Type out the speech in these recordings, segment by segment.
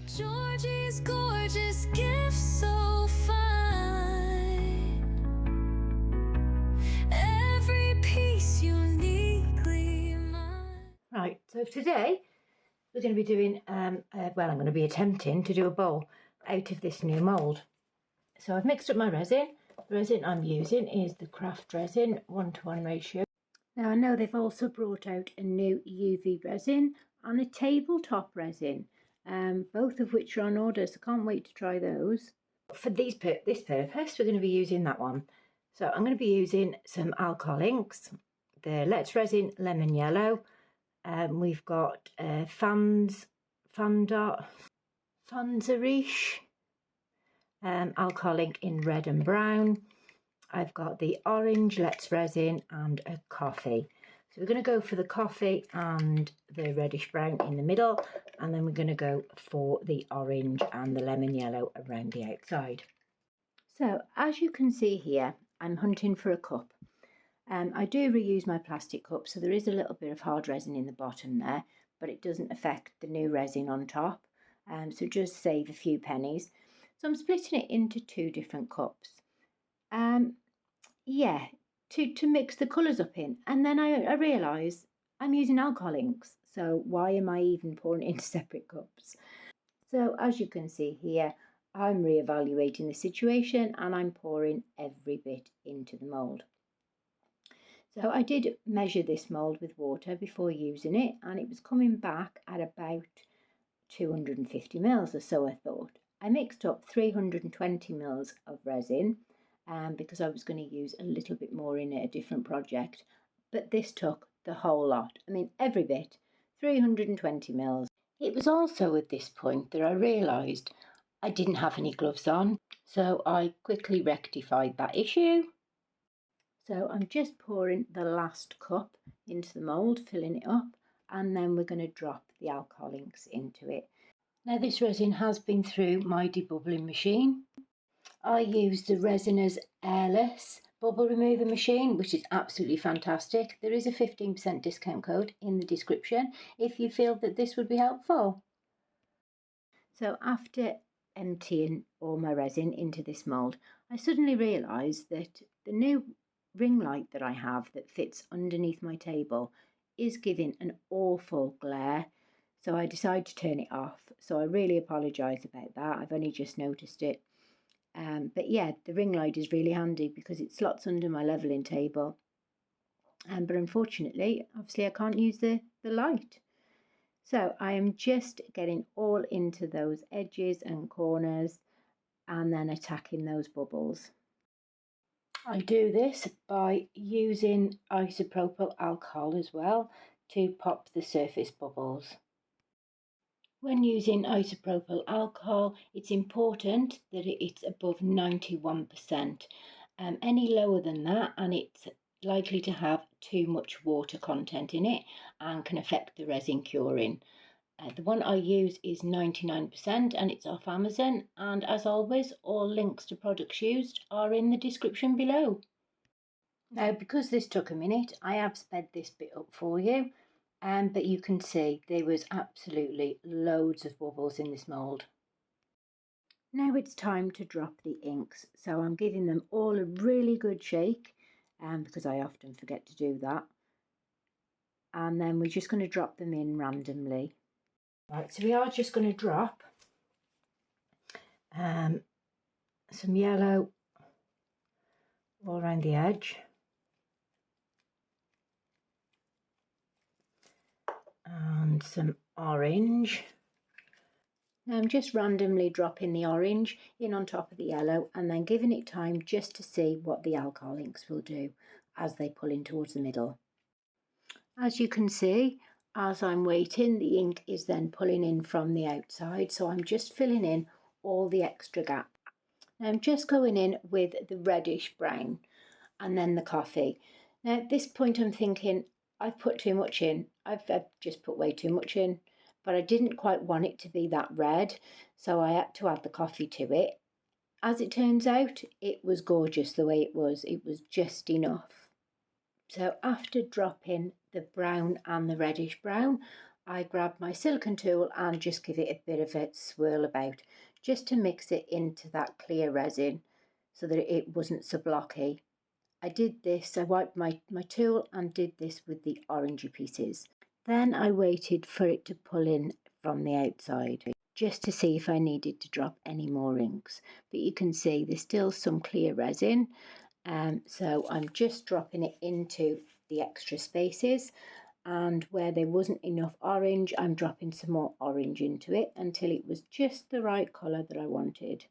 Georgie's gorgeous gifts, so fine. Every piece uniquely mine. Right, so today we're going to be doing, I'm going to be attempting to do a bowl out of this new mould. So I've mixed up my resin. The resin I'm using is the craft resin 1:1 ratio. Now I know they've also brought out a new UV resin and a tabletop resin, both of which are on order, so can't wait to try those. For this purpose, we're going to be using that one. So I'm going to be using some alcohol inks, the Let's Resin Lemon Yellow. We've got Fanzerish alcohol ink in red and brown. I've got the orange Let's Resin and a coffee. So we're going to go for the coffee and the reddish brown in the middle, and then we're going to go for the orange and the lemon yellow around the outside. So as you can see here, I'm hunting for a cup. I do reuse my plastic cup, so there is a little bit of hard resin in the bottom there, but it doesn't affect the new resin on top, so just save a few pennies. So I'm splitting it into two different cups. To mix the colours up in, and then I realise I'm using alcohol inks, so why am I even pouring it into separate cups? So as you can see here, I'm re-evaluating the situation and I'm pouring every bit into the mould. So I did measure this mould with water before using it, and it was coming back at about 250 mils or so, I thought. I mixed up 320 mils of resin because I was going to use a little bit more in a different project, but this took the whole lot. I mean, every bit, 320 mils. It was also at this point that I realised I didn't have any gloves on, so I quickly rectified that issue. So I'm just pouring the last cup into the mould, filling it up, and then we're going to drop the alcohol inks into it. Now this resin has been through my debubbling machine. I use the Resiner's airless bubble remover machine, which is absolutely fantastic. There is a 15% discount code in the description if you feel that this would be helpful. So after emptying all my resin into this mould, I suddenly realised that the new ring light that I have that fits underneath my table is giving an awful glare, so I decided to turn it off. So I really apologise about that. I've only just noticed it, but yeah, the ring light is really handy because it slots under my levelling table, but unfortunately obviously I can't use the light. So I am just getting all into those edges and corners and then attacking those bubbles. I do this by using isopropyl alcohol as well to pop the surface bubbles. When using isopropyl alcohol, it's important that it's above 91%. Any lower than that and it's likely to have too much water content in it and can affect the resin curing. The one I use is 99% and it's off Amazon, and as always all links to products used are in the description below. Now because this took a minute, I have sped this bit up for you, but you can see there was absolutely loads of bubbles in this mould. Now it's time to drop the inks, so I'm giving them all a really good shake because I often forget to do that, and then we're just going to drop them in randomly. Right, so we are just going to drop some yellow all around the edge, and some orange. Now I'm just randomly dropping the orange in on top of the yellow and then giving it time just to see what the alcohol inks will do as they pull in towards the middle. As you can see, as I'm waiting, the ink is then pulling in from the outside, so I'm just filling in all the extra gaps. Now I'm just going in with the reddish brown and then the coffee. Now at this point I'm thinking I've put too much in. I've just put way too much in, but I didn't quite want it to be that red, so I had to add the coffee to it. As it turns out, it was gorgeous the way it was just enough. So after dropping the brown and the reddish brown, I grab my silicone tool and just give it a bit of a swirl about, just to mix it into that clear resin so that it wasn't so blocky. I did this, I wiped my tool and did this with the orangey pieces. Then I waited for it to pull in from the outside, just to see if I needed to drop any more inks. But you can see there's still some clear resin, so I'm just dropping it into the extra spaces, and where there wasn't enough orange, I'm dropping some more orange into it until it was just the right colour that I wanted.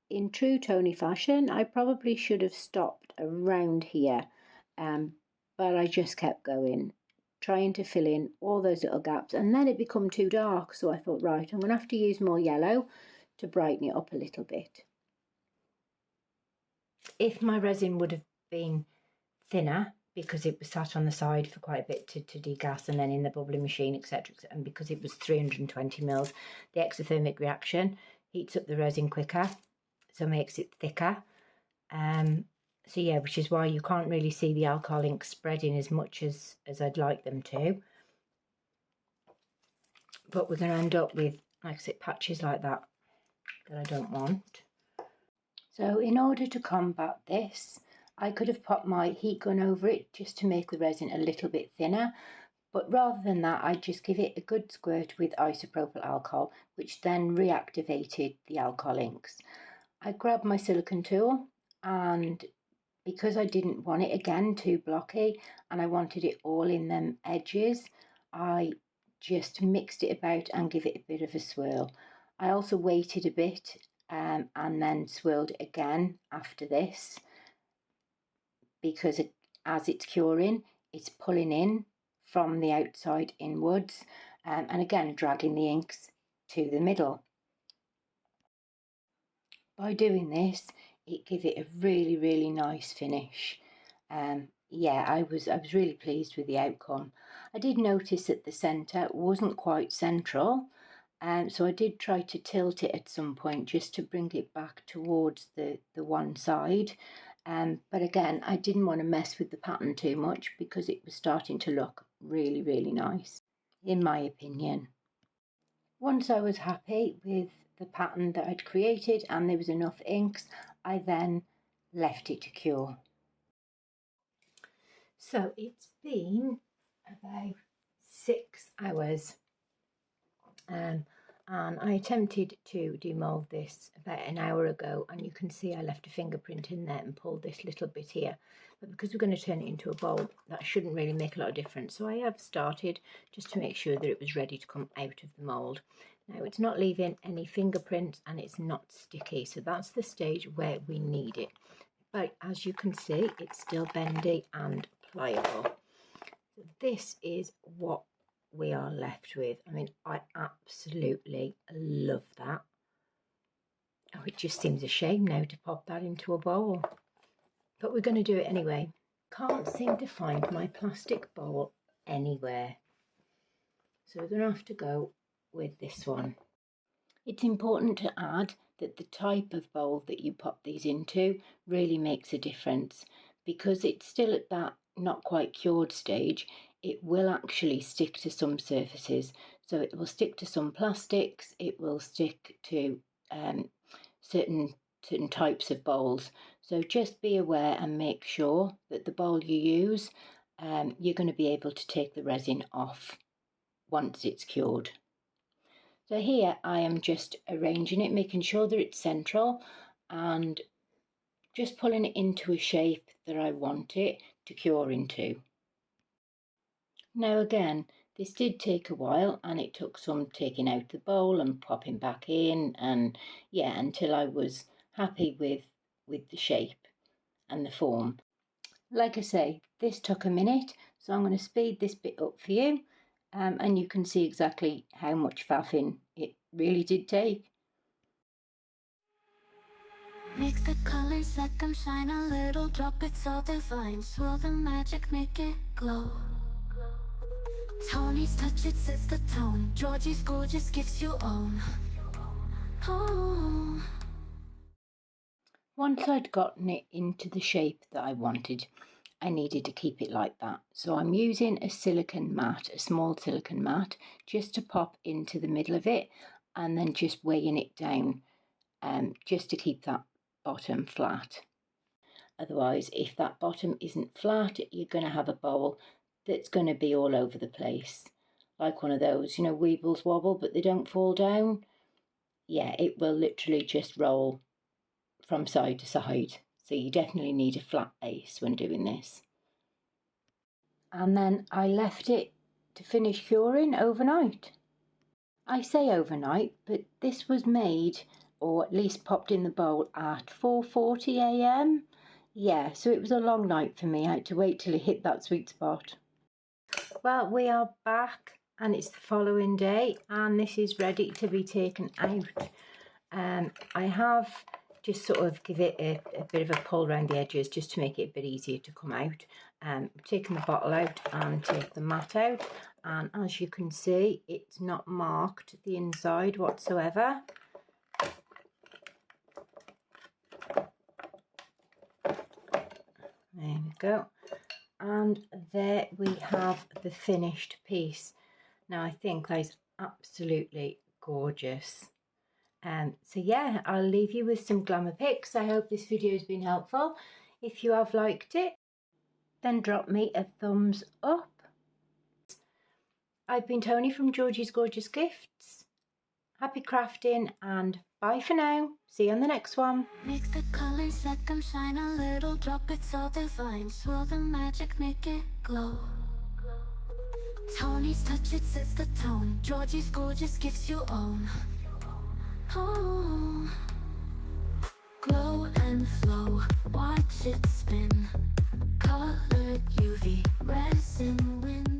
In true Tony fashion, I probably should have stopped around here, but I just kept going, trying to fill in all those little gaps, and then it became too dark, so I thought, right, I'm going to have to use more yellow to brighten it up a little bit. If my resin would have been thinner, because it was sat on the side for quite a bit to degas and then in the bubbling machine, etc., and because it was 320 mils, the exothermic reaction heats up the resin quicker, so makes it thicker. So yeah, which is why you can't really see the alcohol ink spreading as much as I'd like them to. But we're going to end up with, like I said, patches like that I don't want. So in order to combat this, I could have popped my heat gun over it just to make the resin a little bit thinner. But rather than that, I just give it a good squirt with isopropyl alcohol, which then reactivated the alcohol inks. I grabbed my silicone tool, and because I didn't want it again too blocky and I wanted it all in them edges, I just mixed it about and give it a bit of a swirl. I also waited a bit and then swirled it again after this, because as it's curing, it's pulling in from the outside inwards, and again dragging the inks to the middle. By doing this, it gives it a really nice finish. Yeah, I was really pleased with the outcome. I did notice that the centre wasn't quite central, so I did try to tilt it at some point just to bring it back towards the one side. But again, I didn't want to mess with the pattern too much because it was starting to look really nice, in my opinion. Once I was happy with the pattern that I'd created and there was enough inks, I then left it to cure. So it's been about 6 hours, and I attempted to demold this about an hour ago, and you can see I left a fingerprint in there and pulled this little bit here, but because we're going to turn it into a bowl, that shouldn't really make a lot of difference. So I have started just to make sure that it was ready to come out of the mould. Now it's not leaving any fingerprints and it's not sticky, so that's the stage where we need it. But as you can see, it's still bendy and pliable. So this is what we are left with. I mean, I absolutely love that. Oh, it just seems a shame now to pop that into a bowl, but we're going to do it anyway. Can't seem to find my plastic bowl anywhere, so we're going to have to go with this one. It's important to add that the type of bowl that you pop these into really makes a difference, because it's still at that not quite cured stage. It will actually stick to some surfaces, so it will stick to some plastics, it will stick to certain types of bowls. So just be aware and make sure that the bowl you use, you're going to be able to take the resin off once it's cured. So here I am just arranging it, making sure that it's central and just pulling it into a shape that I want it to cure into. Now again, this did take a while, and it took some taking out the bowl and popping back in, and yeah, until I was happy with the shape and the form. Like I say, this took a minute, so I'm going to speed this bit up for you, and you can see exactly how much faffing it really did take. Make the colors, let them shine a little, drop it so divine. Swirl the magic, make it glow. Tony's touch, it sets the tone. Georgie's gorgeous gifts you own. Oh. Once I'd gotten it into the shape that I wanted, I needed to keep it like that. So I'm using a silicone mat, a small silicone mat, just to pop into the middle of it and then just weighing it down just to keep that bottom flat. Otherwise, if that bottom isn't flat, you're going to have a bowl that's going to be all over the place. Like one of those, you know, Weebles wobble, but they don't fall down. Yeah, it will literally just roll from side to side. So you definitely need a flat base when doing this. And then I left it to finish curing overnight. I say overnight, but this was made, or at least popped in the bowl at 4:40 a.m. Yeah, so it was a long night for me. I had to wait till it hit that sweet spot. Well, we are back and it's the following day and this is ready to be taken out. I have just sort of give it a bit of a pull around the edges just to make it a bit easier to come out. Taken the bottle out and take the mat out, and as you can see, it's not marked the inside whatsoever. There we go. And there we have the finished piece. Now I think that is absolutely gorgeous. So yeah, I'll leave you with some glamour pics. I hope this video has been helpful. If you have liked it, then drop me a thumbs up. I've been Tony from Georgie's Gorgeous Gifts. Happy crafting and bye for now. See you on the next one. Make the colors, let them shine a little, drop it so divine. Swirl the magic, make it glow. Tony's touch, it sets the tone. Georgie's Gorgeous Gifts you own. Oh, glow and flow, watch it spin. Colored UV resin wind.